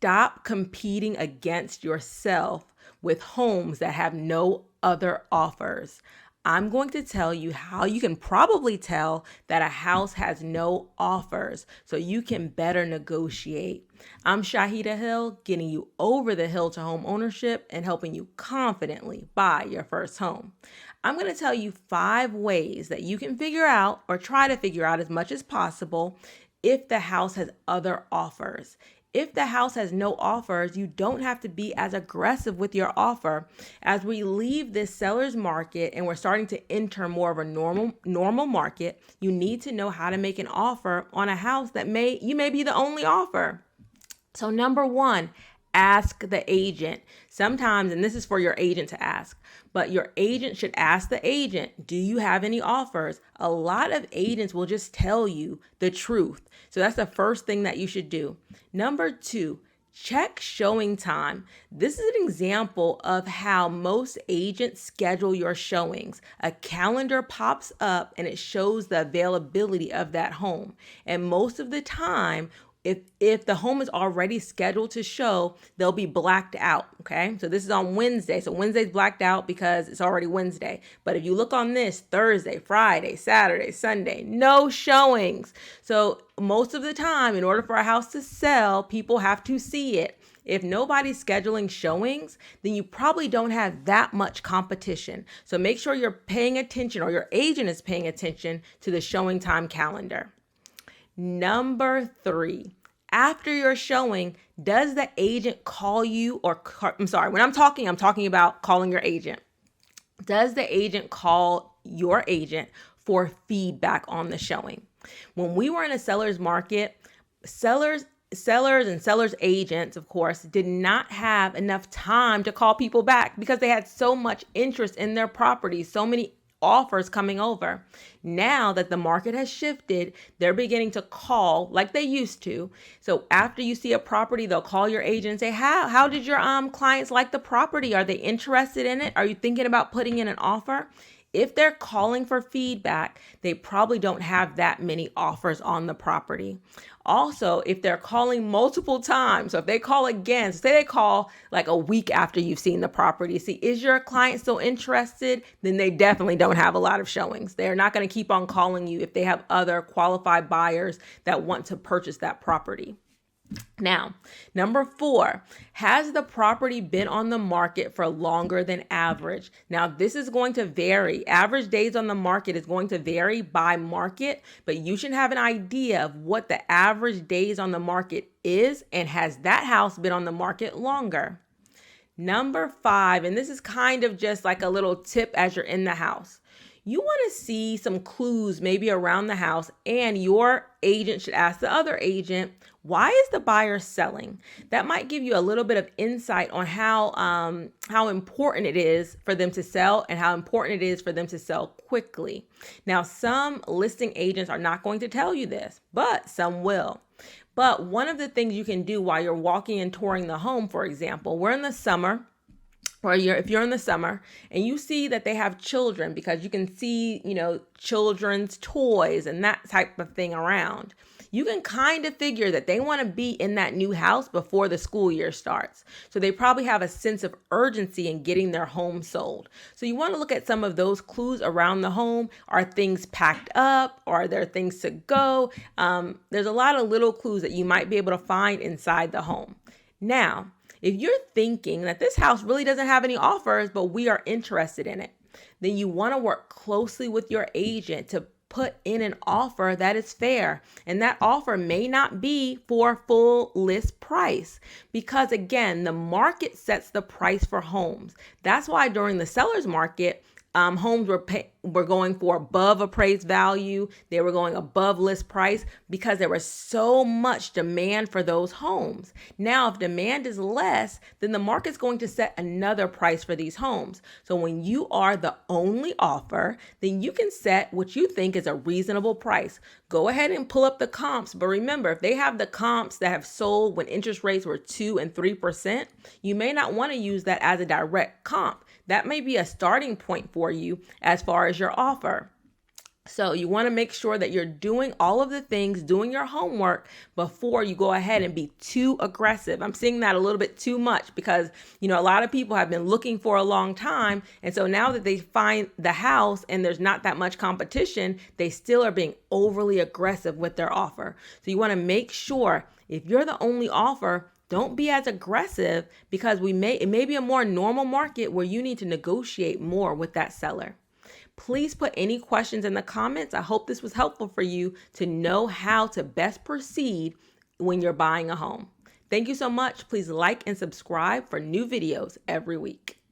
Stop competing against yourself with homes that have no other offers. I'm going to tell you how you can probably tell that a house has no offers so you can better negotiate. I'm Shaheedah Hill, getting you over the hill to home ownership and helping you confidently buy your first home. I'm going to tell you 5 ways that you can figure out or try to figure out as much as possible if the house has other offers. If the house has no offers, you don't have to be as aggressive with your offer. As we leave this seller's market and we're starting to enter more of a normal market, you need to know how to make an offer on a house that you may be the only offer. So number 1, ask the agent. Sometimes, and this is for your agent to ask, but your agent should ask the agent, do you have any offers? A lot of agents will just tell you the truth. So that's the first thing that you should do. Number 2, check showing time. This is an example of how most agents schedule your showings. A calendar pops up and it shows the availability of that home. And most of the time, if the home is already scheduled to show, they'll be blacked out, okay? So this is on Wednesday. So Wednesday's blacked out because it's already Wednesday. But if you look on this, Thursday, Friday, Saturday, Sunday, no showings. So most of the time, in order for a house to sell, people have to see it. If nobody's scheduling showings, then you probably don't have that much competition. So make sure you're paying attention, or your agent is paying attention to the showing time calendar. Number 3, after your showing, does the agent call you when I'm talking about calling your agent. Does the agent call your agent for feedback on the showing? When we were in a seller's market, sellers and sellers agents, of course, did not have enough time to call people back because they had so much interest in their property, so many offers coming over. Now that the market has shifted, they're beginning to call like they used to. So after you see a property, they'll call your agent and say, how did your clients like the property? Are they interested in it? Are you thinking about putting in an offer? If they're calling for feedback, they probably don't have that many offers on the property. Also, if they're calling multiple times, so if they call again, say they call like a week after you've seen the property, see, is your client still interested? Then they definitely don't have a lot of showings. They're not going to keep on calling you if they have other qualified buyers that want to purchase that property. Now, number 4, has the property been on the market for longer than average? Now, this is going to vary. Average days on the market is going to vary by market, but you should have an idea of what the average days on the market is, and has that house been on the market longer? Number 5, and this is kind of just like a little tip as you're in the house. You want to see some clues maybe around the house, and your agent should ask the other agent, why is the buyer selling? That might give you a little bit of insight on how important it is for them to sell and how important it is for them to sell quickly. Now, some listing agents are not going to tell you this, but some will. But one of the things you can do while you're walking and touring the home, for example, we're in the summer, or if you're in the summer and you see that they have children, because you can see, children's toys and that type of thing around, you can kind of figure that they want to be in that new house before the school year starts. So they probably have a sense of urgency in getting their home sold. So you want to look at some of those clues around the home. Are things packed up? Are there things to go? There's a lot of little clues that you might be able to find inside the home. Now, if you're thinking that this house really doesn't have any offers, but we are interested in it, then you want to work closely with your agent to put in an offer that is fair. And that offer may not be for full list price, because again, the market sets the price for homes. That's why during the seller's market, homes were going for above appraised value. They were going above list price because there was so much demand for those homes. Now, if demand is less, then the market's going to set another price for these homes. So when you are the only offer, then you can set what you think is a reasonable price. Go ahead and pull up the comps. But remember, if they have the comps that have sold when interest rates were 2 and 3%, you may not want to use that as a direct comp. That may be a starting point for you as far as your offer. So you want to make sure that you're doing all of the things, doing your homework before you go ahead and be too aggressive. I'm seeing that a little bit too much because, a lot of people have been looking for a long time. And so now that they find the house and there's not that much competition, they still are being overly aggressive with their offer. So you want to make sure if you're the only offer, don't be as aggressive because it may be a more normal market where you need to negotiate more with that seller. Please put any questions in the comments. I hope this was helpful for you to know how to best proceed when you're buying a home. Thank you so much. Please like and subscribe for new videos every week.